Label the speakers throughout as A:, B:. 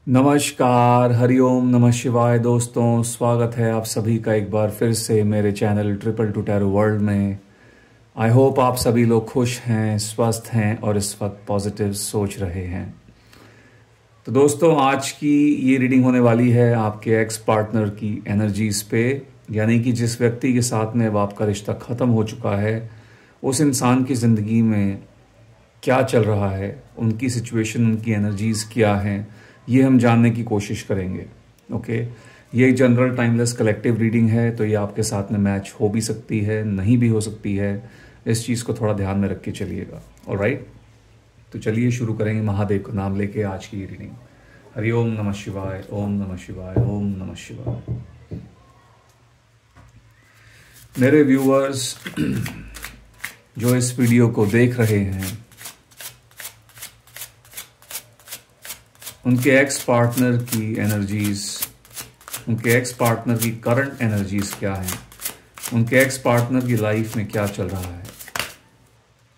A: नमस्कार, हरिओम नमः शिवाय। दोस्तों, स्वागत है आप सभी का एक बार फिर से मेरे channel triple two tarot world में। आई होप आप सभी लोग खुश हैं, स्वस्थ हैं और इस वक्त पॉजिटिव सोच रहे हैं। तो दोस्तों, आज की ये रीडिंग होने वाली है आपके एक्स पार्टनर की एनर्जीज पे, यानी कि जिस व्यक्ति के साथ में अब आपका रिश्ता ख़त्म हो चुका है, उस इंसान की ज़िंदगी में क्या चल रहा है, उनकी सिचुएशन, उनकी एनर्जीज क्या हैं, ये हम जानने की कोशिश करेंगे। ओके, ये एक जनरल टाइमलेस कलेक्टिव रीडिंग है, तो ये आपके साथ में मैच हो भी सकती है, नहीं भी हो सकती है। इस चीज़ को थोड़ा ध्यान में रख के चलिएगा। ऑलराइट, तो चलिए शुरू करेंगे महादेव का नाम लेके आज की ये रीडिंग। हरिओम नमः शिवाय, ओम नमः शिवाय, ओम नमः शिवाय। मेरे व्यूअर्स जो इस वीडियो को देख रहे हैं, उनके एक्स पार्टनर की एनर्जीज, उनके एक्स पार्टनर की करंट एनर्जीज क्या हैं, उनके एक्स पार्टनर की लाइफ में क्या चल रहा है।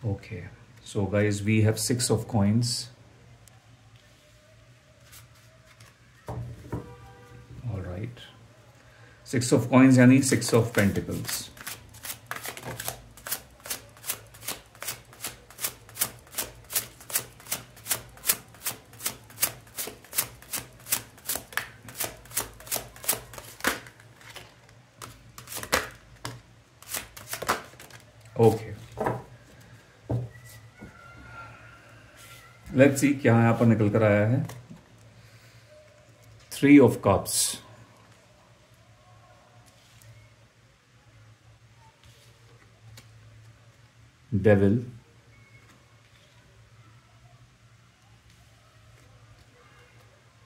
A: Okay, so guys, we have 6 of coins. Alright, 6 of coins यानी 6 of pentacles. Okay, let's see क्या यहां पर निकल कर आया है। 3 of cups, devil,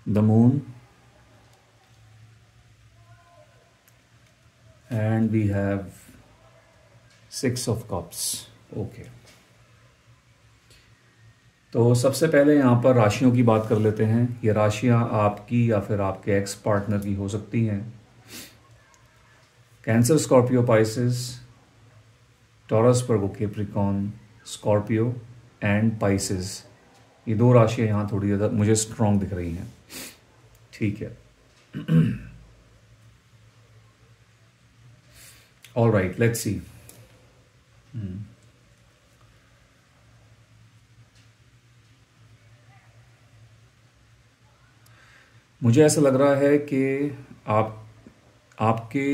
A: the moon, and we have 6 of cups. Okay, तो सबसे पहले यहाँ पर राशियों की बात कर लेते हैं। ये राशियाँ आपकी या फिर आपके एक्स पार्टनर की हो सकती हैं। Cancer, Scorpio, Pisces, taurus, Virgo, Capricorn, Scorpio and Pisces. ये 2 राशियाँ यहाँ थोड़ी ज़्यादा मुझे स्ट्रॉन्ग दिख रही हैं। ठीक है, ऑल राइट, लेट्स सी। मुझे ऐसा लग रहा है कि आपके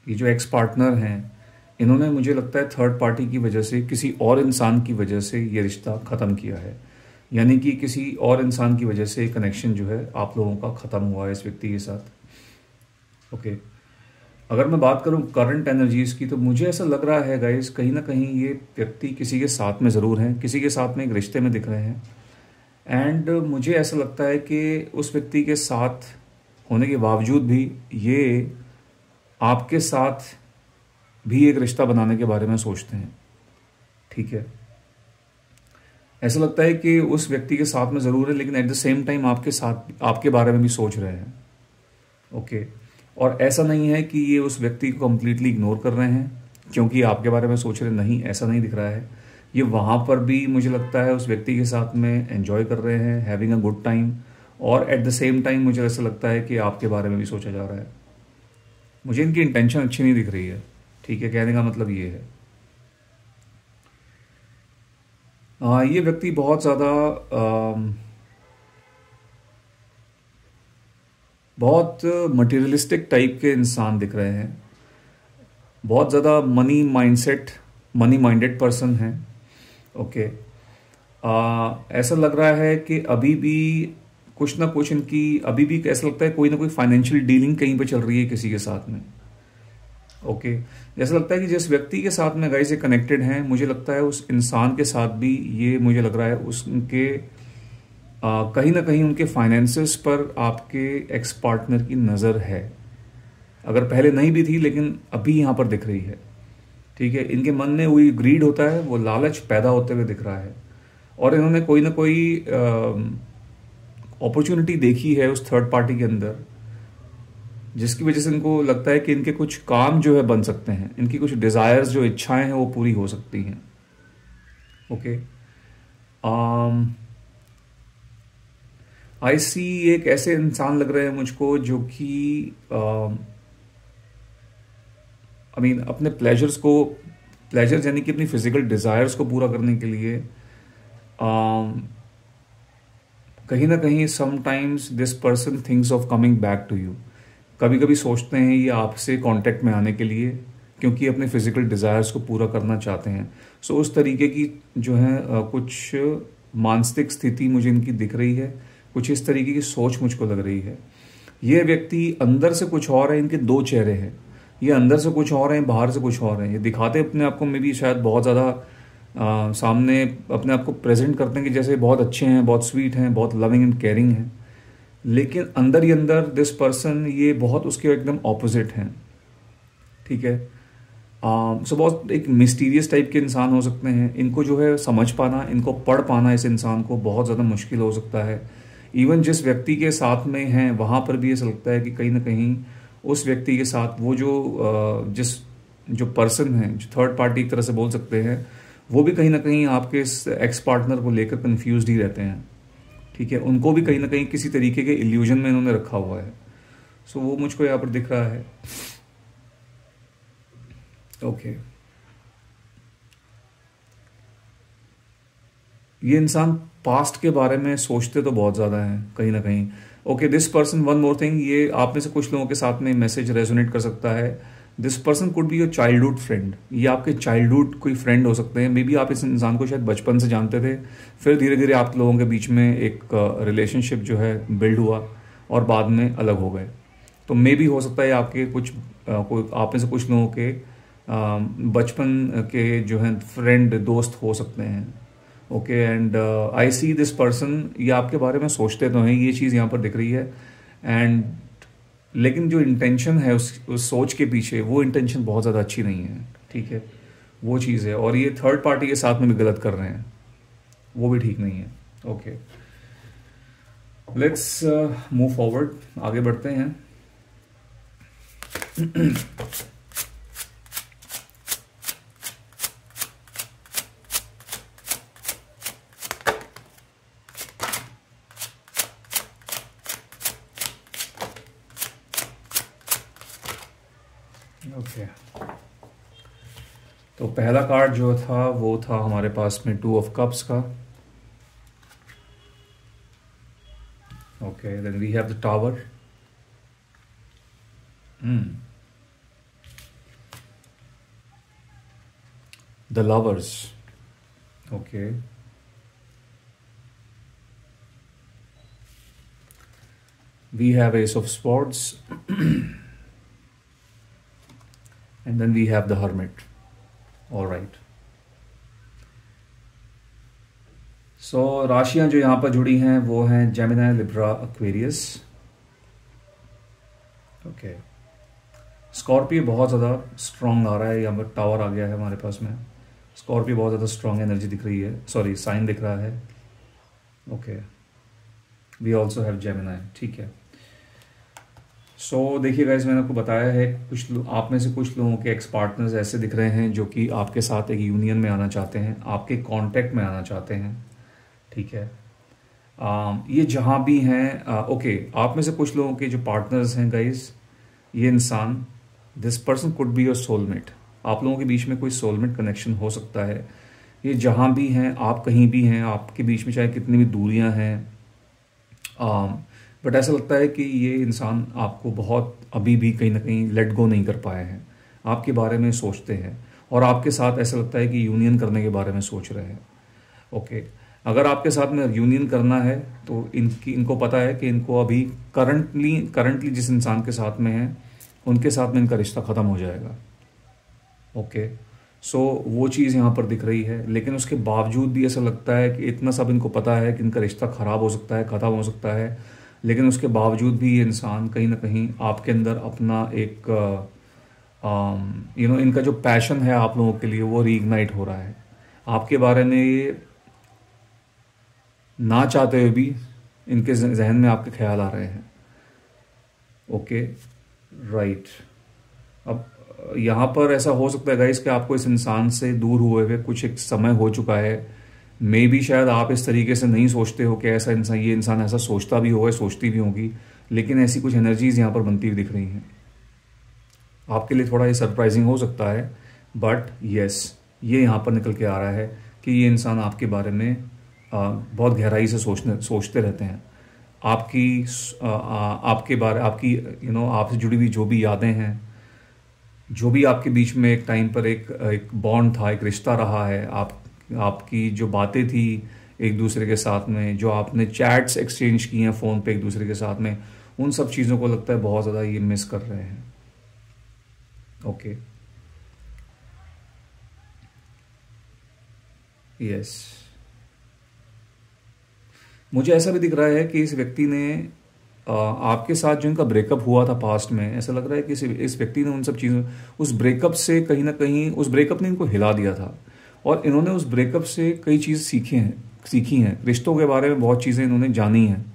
A: ये जो एक्स पार्टनर हैं, इन्होंने, मुझे लगता है, थर्ड पार्टी की वजह से, किसी और इंसान की वजह से ये रिश्ता ख़त्म किया है। यानी कि किसी और इंसान की वजह से कनेक्शन जो है आप लोगों का ख़त्म हुआ है इस व्यक्ति के साथ। ओके, अगर मैं बात करूं करंट एनर्जीज़ की, तो मुझे ऐसा लग रहा है गाइस, कहीं ना कहीं ये व्यक्ति किसी के साथ में ज़रूर हैं, किसी के साथ में एक रिश्ते में दिख रहे हैं। एंड मुझे ऐसा लगता है कि उस व्यक्ति के साथ होने के बावजूद भी ये आपके साथ भी एक रिश्ता बनाने के बारे में सोचते हैं। ठीक है, ऐसा लगता है कि उस व्यक्ति के साथ में ज़रूर है, लेकिन एट द सेम टाइम आपके साथ, आपके बारे में भी सोच रहे हैं। ओके, और ऐसा नहीं है कि ये उस व्यक्ति को कम्प्लीटली इग्नोर कर रहे हैं क्योंकि आपके बारे में सोच रहे, नहीं, ऐसा नहीं दिख रहा है। ये वहाँ पर भी मुझे लगता है उस व्यक्ति के साथ में एंजॉय कर रहे हैं, हैविंग अ गुड टाइम, और एट द सेम टाइम मुझे ऐसा लगता है कि आपके बारे में भी सोचा जा रहा है। मुझे इनकी इंटेंशन अच्छी नहीं दिख रही है। ठीक है, कहने का मतलब ये है, ये व्यक्ति बहुत ज़्यादा बहुत मटेरियलिस्टिक टाइप के इंसान दिख रहे हैं, बहुत ज़्यादा money mindset, money minded person हैं। ओके, ऐसा लग रहा है कि अभी भी कुछ ना कुछ इनकी, अभी भी ऐसा लगता है कोई ना कोई फाइनेंशियल डीलिंग कहीं पे चल रही है किसी के साथ में। ओके, जैसा लगता है कि जिस व्यक्ति के साथ में गाइस से कनेक्टेड हैं, मुझे लगता है उस इंसान के साथ भी ये, मुझे लग रहा है उसके कहीं ना कहीं उनके फाइनेंसेस पर आपके एक्स पार्टनर की नज़र है। अगर पहले नहीं भी थी, लेकिन अभी यहाँ पर दिख रही है। ठीक है, इनके मन में वही ग्रीड होता है, वो लालच पैदा होते हुए दिख रहा है, और इन्होंने कोई ना कोई अपॉर्चुनिटी देखी है उस थर्ड पार्टी के अंदर, जिसकी वजह से इनको लगता है कि इनके कुछ काम जो है बन सकते हैं, इनकी कुछ डिज़ायर्स, जो इच्छाएं हैं, वो पूरी हो सकती हैं। ओके, आई सी एक ऐसे इंसान लग रहे हैं मुझको जो कि आई मीन अपने प्लेजर्स यानी कि अपनी फिजिकल डिजायर्स को पूरा करने के लिए कहीं ना कहीं sometimes this person thinks of coming back to you. कभी कभी सोचते हैं ये आपसे कांटेक्ट में आने के लिए, क्योंकि अपने फिजिकल डिजायर्स को पूरा करना चाहते हैं। सो उस तरीके की जो है कुछ मानसिक स्थिति मुझे इनकी दिख रही है, कुछ इस तरीके की सोच मुझको लग रही है। ये व्यक्ति अंदर से कुछ और है, इनके दो चेहरे हैं। ये अंदर से कुछ और हैं, बाहर से कुछ और हैं। ये दिखाते अपने आप को में भी शायद बहुत ज़्यादा सामने अपने आप को प्रेजेंट करते हैं कि जैसे बहुत अच्छे हैं, बहुत स्वीट हैं, बहुत लविंग एंड केयरिंग हैं, लेकिन अंदर ही अंदर दिस पर्सन ये बहुत उसके एकदम ऑपोजिट हैं। ठीक है। सो बहुत एक मिस्टीरियस टाइप के इंसान हो सकते हैं। इनको जो है समझ पाना, इनको पढ़ पाना इस इंसान को बहुत ज़्यादा मुश्किल हो सकता है। इवन जिस व्यक्ति के साथ में हैं वहाँ पर भी ऐसा लगता है कि कहीं ना कहीं उस व्यक्ति के साथ वो जो पर्सन है, जो थर्ड पार्टी एक तरह से बोल सकते हैं, वो भी कहीं ना कहीं आपके इस एक्स पार्टनर को लेकर कंफ्यूज ही रहते हैं। ठीक है। उनको भी कहीं ना कहीं किसी तरीके के इल्यूजन में इन्होंने रखा हुआ है। सो वो मुझको यहाँ पर दिख रहा है। ओके। ये इंसान पास्ट के बारे में सोचते तो बहुत ज़्यादा हैं कहीं ना कहीं। Okay, this person, one more thing, ये आप में से कुछ लोगों के साथ में मैसेज रेजोनेट कर सकता है। This person could be your childhood friend. ये आपके चाइल्डहुड कोई फ्रेंड हो सकते हैं। मे बी आप इस इंसान को शायद बचपन से जानते थे, फिर धीरे धीरे आप लोगों के बीच में एक रिलेशनशिप जो है बिल्ड हुआ और बाद में अलग हो गए। तो मे बी हो सकता है आपके आप में से कुछ लोगों के बचपन के जो है फ्रेंड, दोस्त हो सकते हैं। Okay, and I see this person, ये आपके बारे में सोचते तो हैं, ये चीज़ यहाँ पर दिख रही है। एंड लेकिन जो इंटेंशन है उस सोच के पीछे, वो इंटेंशन बहुत ज़्यादा अच्छी नहीं है। ठीक है, वो चीज़ है। और ये थर्ड पार्टी के साथ में भी गलत कर रहे हैं, वो भी ठीक नहीं है। ओके, लेट्स मूव फॉरवर्ड, आगे बढ़ते हैं। ओके, तो पहला कार्ड जो था वो था हमारे पास में 2 ऑफ कप्स का। Okay, then we have the tower. The lovers. Okay, we have ace of swords and then we have the hermit. All right. So राशियां जो यहाँ पर जुड़ी हैं वो हैं Gemini, Libra, Aquarius. Okay, Scorpio बहुत ज़्यादा स्ट्रॉन्ग आ रहा है। यहाँ पर टावर आ गया है हमारे पास में। स्कॉर्पियो बहुत ज़्यादा स्ट्रॉन्ग एनर्जी दिख रही है, सॉरी साइन दिख रहा है। Okay, we also have Gemini. ठीक है। सो देखिए गाइस, मैंने आपको बताया है आप में से कुछ लोगों के एक्स पार्टनर्स ऐसे दिख रहे हैं जो कि आपके साथ एक यूनियन में आना चाहते हैं, आपके कांटेक्ट में आना चाहते हैं। ठीक है। ये जहाँ भी हैं, ओके, आप में से कुछ लोगों के जो पार्टनर्स हैं गाइस, ये इंसान, this person could be your soulmate. आप लोगों के बीच में कोई सोलमेट कनेक्शन हो सकता है। ये जहाँ भी हैं, आप कहीं भी हैं, आपके बीच में चाहे कितनी भी दूरियाँ हैं, बट ऐसा लगता है कि ये इंसान आपको बहुत अभी भी कहीं ना कहीं लेट गो नहीं कर पाए हैं, आपके बारे में सोचते हैं और आपके साथ ऐसा लगता है कि यूनियन करने के बारे में सोच रहे हैं। ओके, अगर आपके साथ में यूनियन करना है तो इनको पता है कि इनको अभी करंटली जिस इंसान के साथ में है उनके साथ में इनका रिश्ता ख़त्म हो जाएगा। ओके, सो वो चीज़ यहाँ पर दिख रही है, लेकिन उसके बावजूद भी ऐसा लगता है कि इतना सब इनको पता है कि इनका रिश्ता ख़राब हो सकता है, ख़त्म हो सकता है, लेकिन उसके बावजूद भी ये इंसान कहीं ना कहीं आपके अंदर अपना एक इनका जो पैशन है आप लोगों के लिए वो रीइग्नाइट हो रहा है। आपके बारे में ये ना चाहते हुए भी इनके जहन में आपके ख्याल आ रहे हैं। Okay, right. अब यहाँ पर ऐसा हो सकता है गाइस कि आपको इस इंसान से दूर हुए हुए कुछ एक समय हो चुका है, मे बी शायद आप इस तरीके से नहीं सोचते हो कि ऐसा इंसान, ये इंसान ऐसा सोचता भी होगा, सोचती भी होगी, लेकिन ऐसी कुछ एनर्जीज यहाँ पर बनती हुई दिख रही हैं। आपके लिए थोड़ा ये सरप्राइजिंग हो सकता है, बट यस, ये यहाँ पर निकल के आ रहा है कि ये इंसान आपके बारे में बहुत गहराई से सोचते रहते हैं। आपके बारे, आपकी आपसे जुड़ी हुई जो भी यादें हैं, जो भी आपके बीच में एक टाइम पर एक बॉन्ड था, एक रिश्ता रहा है, आपकी जो बातें थी एक दूसरे के साथ में, जो आपने चैट्स एक्सचेंज की हैं फ़ोन पे एक दूसरे के साथ में, उन सब चीज़ों को लगता है बहुत ज़्यादा ये मिस कर रहे हैं। ओके, यस, मुझे ऐसा भी दिख रहा है कि इस व्यक्ति ने आपके साथ जो इनका ब्रेकअप हुआ था पास्ट में, ऐसा लग रहा है कि इस व्यक्ति ने उन सब चीज़ों, उस ब्रेकअप से कहीं ना कहीं, उस ब्रेकअप ने इनको हिला दिया था और इन्होंने उस ब्रेकअप से कई चीज़ सीखी हैं, रिश्तों के बारे में बहुत चीज़ें इन्होंने जानी हैं,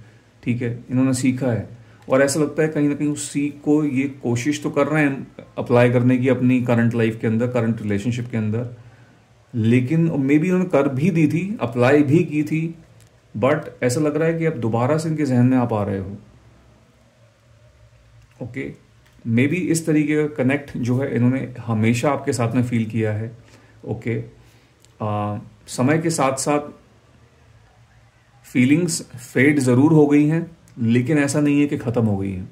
A: ठीक है, इन्होंने सीखा है। और ऐसा लगता है कहीं ना कहीं उस सीख को ये कोशिश तो कर रहे हैं अप्लाई करने की अपनी करंट लाइफ के अंदर, करंट रिलेशनशिप के अंदर, लेकिन मे बी उन्होंने कर भी दी थी, अप्लाई भी की थी, बट ऐसा लग रहा है कि अब दोबारा से इनके जहन में आप आ रहे हो। ओके, मे बी इस तरीके का कनेक्ट जो है इन्होंने हमेशा आपके साथ में फील किया है। ओके, समय के साथ साथ फीलिंग्स फेड ज़रूर हो गई हैं, लेकिन ऐसा नहीं है कि ख़त्म हो गई हैं।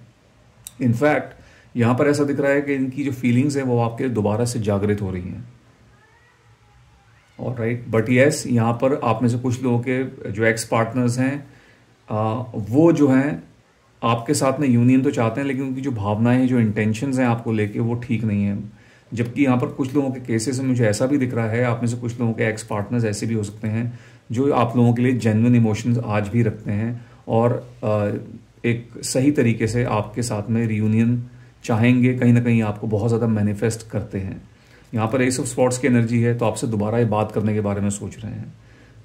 A: इनफैक्ट यहाँ पर ऐसा दिख रहा है कि इनकी जो फीलिंग्स हैं वो आपके दोबारा से जागृत हो रही हैं। और राइट, बट यस, यहाँ पर आप में से कुछ लोगों के जो एक्स पार्टनर्स हैं वो जो हैं आपके साथ में यूनियन तो चाहते हैं, लेकिन उनकी जो भावनाएं, जो इंटेंशंस हैं आपको लेके, वो ठीक नहीं है। जबकि यहाँ पर कुछ लोगों के केसेस में मुझे ऐसा भी दिख रहा है, आप में से कुछ लोगों के एक्स पार्टनर्स ऐसे भी हो सकते हैं जो आप लोगों के लिए जेन्युइन इमोशंस आज भी रखते हैं और एक सही तरीके से आपके साथ में रियूनियन चाहेंगे, कहीं ना कहीं आपको बहुत ज़्यादा मैनिफेस्ट करते हैं। यहाँ पर एस ऑफ स्पॉट्स की एनर्जी है, तो आपसे दोबारा ये बात करने के बारे में सोच रहे हैं,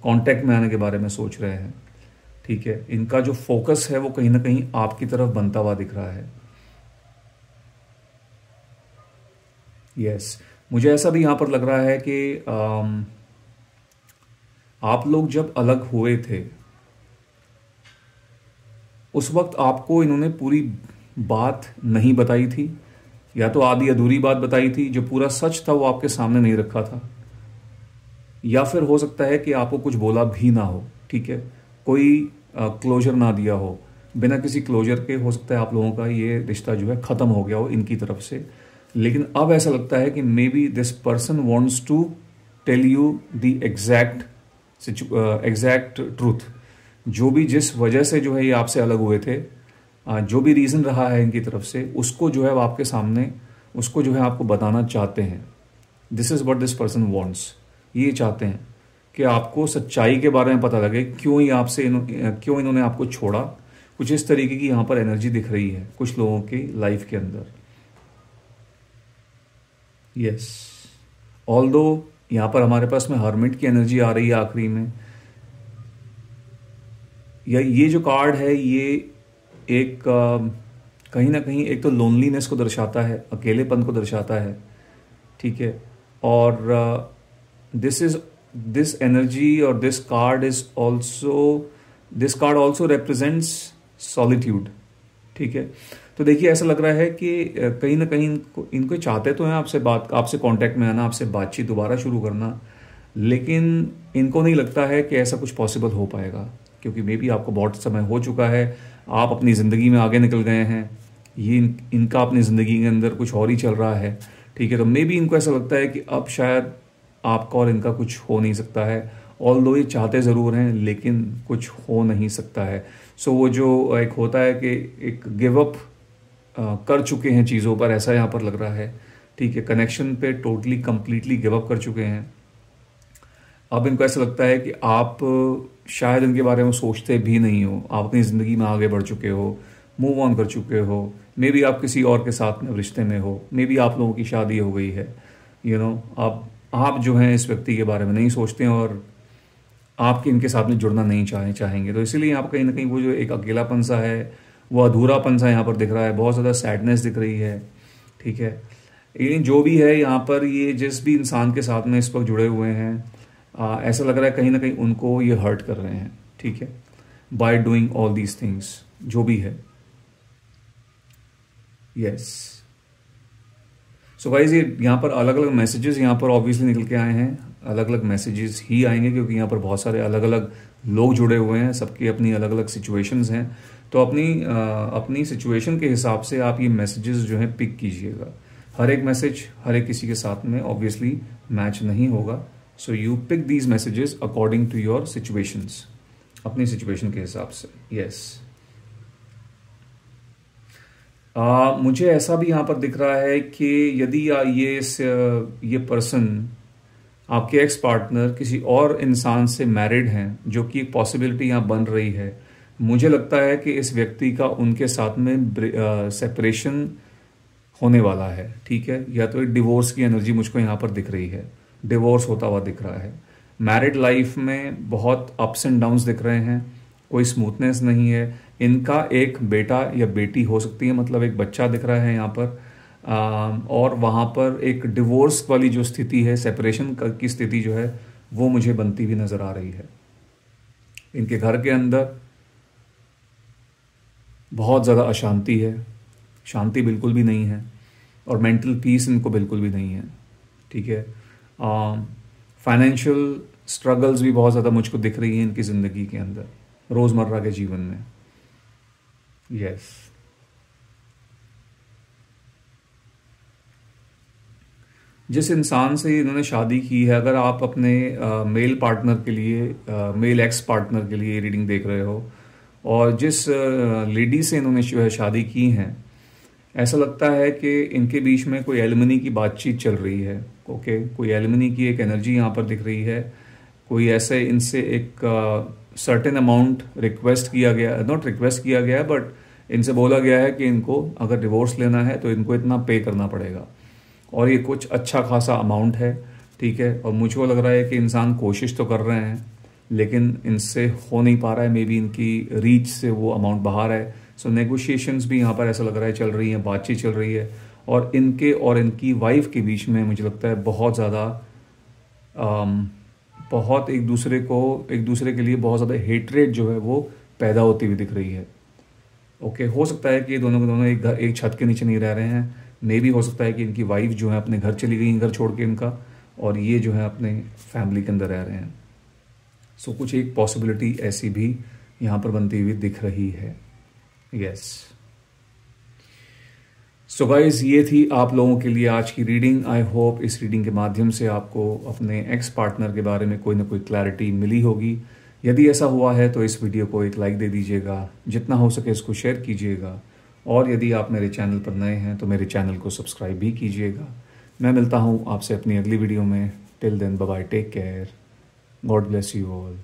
A: कांटेक्ट में आने के बारे में सोच रहे हैं, ठीक है। इनका जो फोकस है वो कहीं ना कहीं आपकी तरफ बनता हुआ दिख रहा है। यस, मुझे ऐसा भी यहाँ पर लग रहा है कि आप लोग जब अलग हुए थे उस वक्त आपको इन्होंने पूरी बात नहीं बताई थी, या तो आधी अधूरी बात बताई थी, जो पूरा सच था वो आपके सामने नहीं रखा था, या फिर हो सकता है कि आपको कुछ बोला भी ना हो, ठीक है, कोई क्लोजर ना दिया हो, बिना किसी क्लोजर के हो सकता है आप लोगों का ये रिश्ता जो है ख़त्म हो गया हो इनकी तरफ से। लेकिन अब ऐसा लगता है कि maybe this person wants to tell you the exact truth, जो भी जिस वजह से जो है ये आपसे अलग हुए थे, जो भी रीज़न रहा है इनकी तरफ से, उसको जो है वो आपके सामने, उसको जो है आपको बताना चाहते हैं। This is what this person wants, ये चाहते हैं कि आपको सच्चाई के बारे में पता लगे, क्यों इन्होंने आपको छोड़ा। कुछ इस तरीके की यहाँ पर एनर्जी दिख रही है कुछ लोगों की लाइफ के अंदर। यस, ऑल्दो यहाँ पर हमारे पास में हर्मिट की एनर्जी आ रही है आखिरी में, या ये जो कार्ड है ये एक कहीं ना कहीं एक तो लोनलीनेस को दर्शाता है, अकेलेपन को दर्शाता है, ठीक है। और दिस एनर्जी और this card also represents solitude, ठीक है। तो देखिए ऐसा लग रहा है कि कहीं ना कहीं इनको चाहते तो हैं आपसे कांटेक्ट में आना, आपसे बातचीत दोबारा शुरू करना, लेकिन इनको नहीं लगता है कि ऐसा कुछ पॉसिबल हो पाएगा, क्योंकि मे बी आपको बहुत समय हो चुका है, आप अपनी ज़िंदगी में आगे निकल गए हैं, ये इनका अपनी ज़िंदगी के अंदर कुछ और ही चल रहा है, ठीक है। तो मे बी इनको ऐसा लगता है कि अब शायद आपका और इनका कुछ हो नहीं सकता है, ऑल्दो ये चाहते ज़रूर हैं लेकिन कुछ हो नहीं सकता है। सो वो जो एक होता है कि एक गिव अप कर चुके हैं चीज़ों पर, ऐसा यहाँ पर लग रहा है, ठीक है। कनेक्शन पे टोटली कंप्लीटली गिव अप कर चुके हैं। अब इनको ऐसा लगता है कि आप शायद इनके बारे में सोचते भी नहीं हो, आप अपनी ज़िंदगी में आगे बढ़ चुके हो, मूव ऑन कर चुके हो, मे बी आप किसी और के साथ में रिश्ते में हो, मे बी आप लोगों की शादी हो गई है, अब आप जो हैं इस व्यक्ति के बारे में नहीं सोचते हैं और आपके इनके साथ में जुड़ना नहीं चाहेंगे। तो इसीलिए यहाँ पर कहीं ना कहीं वो जो एक अकेलापन सा है, वो अधूरापन सा यहाँ पर दिख रहा है, बहुत ज़्यादा सैडनेस दिख रही है, ठीक है। लेकिन जो भी है यहाँ पर, ये जिस भी इंसान के साथ में इस वक्त जुड़े हुए हैं, ऐसा लग रहा है कहीं ना कहीं उनको ये हर्ट कर रहे हैं, ठीक है, by doing all these things, जो भी है। यस, सो गाइज, ये यहाँ पर अलग अलग मैसेजेस यहाँ पर ऑब्वियसली निकल के आए हैं, अलग अलग मैसेजेस ही आएंगे क्योंकि यहाँ पर बहुत सारे अलग अलग लोग जुड़े हुए हैं, सबकी अपनी अलग अलग सिचुएशंस हैं। तो अपनी सिचुएशन के हिसाब से आप ये मैसेजेस जो हैं पिक कीजिएगा। हर एक मैसेज हर एक किसी के साथ में ऑब्वियसली मैच नहीं होगा, so you pick these messages according to your situations, अपनी सिचुएशन के हिसाब से। यस, मुझे ऐसा भी यहाँ पर दिख रहा है कि यदि ये पर्सन, आपके एक्स पार्टनर, किसी और इंसान से मैरिड हैं, जो कि एक पॉसिबिलिटी यहाँ बन रही है, मुझे लगता है कि इस व्यक्ति का उनके साथ में सेपरेशन होने वाला है, ठीक है, या तो एक डिवोर्स की एनर्जी मुझको यहाँ पर दिख रही है, डिवोर्स होता हुआ दिख रहा है। मैरिड लाइफ में बहुत अप्स एंड डाउन्स दिख रहे हैं, कोई स्मूथनेस नहीं है। इनका एक बेटा या बेटी हो सकती है, मतलब एक बच्चा दिख रहा है यहाँ पर, और वहाँ पर एक डिवोर्स वाली जो स्थिति है, सेपरेशन की स्थिति जो है, वो मुझे बनती हुई नजर आ रही है। इनके घर के अंदर बहुत ज़्यादा अशांति है, शांति बिल्कुल भी नहीं है, और मेंटल पीस इनको बिल्कुल भी नहीं है, ठीक है। फाइनेंशियल स्ट्रगल्स भी बहुत ज़्यादा मुझको दिख रही हैं इनकी ज़िंदगी के अंदर, रोज़मर्रा के जीवन में। यस, जिस इंसान से इन्होंने शादी की है, अगर आप अपने मेल पार्टनर के लिए, मेल एक्स पार्टनर के लिए रीडिंग देख रहे हो, और जिस लेडी से इन्होंने जो है शादी की है, ऐसा लगता है कि इनके बीच में कोई एलिमनी की बातचीत चल रही है। ओके, कोई एलिमनी की एक एनर्जी यहाँ पर दिख रही है। कोई ऐसे इनसे एक सर्टेन अमाउंट रिक्वेस्ट किया गया, नॉट रिक्वेस्ट किया गया है, बट इनसे बोला गया है कि इनको अगर डिवोर्स लेना है तो इनको इतना पे करना पड़ेगा, और ये कुछ अच्छा खासा अमाउंट है, ठीक है। और मुझको लग रहा है कि इंसान कोशिश तो कर रहे हैं, लेकिन इनसे हो नहीं पा रहा है, मे बी इनकी रीच से वो अमाउंट बाहर है। सो नेगोशिएशंस भी यहाँ पर ऐसा लग रहा है चल रही हैं, बातचीत चल रही है, और इनके और इनकी वाइफ के बीच में मुझे लगता है बहुत ज़्यादा बहुत एक दूसरे के लिए बहुत ज़्यादा हेटरेट जो है वो पैदा होती हुई दिख रही है। ओके, हो सकता है कि दोनों के दोनों एक छत के नीचे नहीं रह रहे हैं, मे भी हो सकता है कि इनकी वाइफ जो है अपने घर चली गई, घर छोड़ के इनका, और ये जो है अपने फैमिली के अंदर रह रहे हैं। सो कुछ एक पॉसिबिलिटी ऐसी भी यहाँ पर बनती हुई दिख रही है। यस, सो गाइज, ये थी आप लोगों के लिए आज की रीडिंग। आई होप इस रीडिंग के माध्यम से आपको अपने एक्स पार्टनर के बारे में कोई ना कोई क्लैरिटी मिली होगी। यदि ऐसा हुआ है तो इस वीडियो को एक लाइक दे दीजिएगा, जितना हो सके इसको शेयर कीजिएगा, और यदि आप मेरे चैनल पर नए हैं तो मेरे चैनल को सब्सक्राइब भी कीजिएगा। मैं मिलता हूँ आपसे अपनी अगली वीडियो में। Till then, bye bye, take care, God bless you all.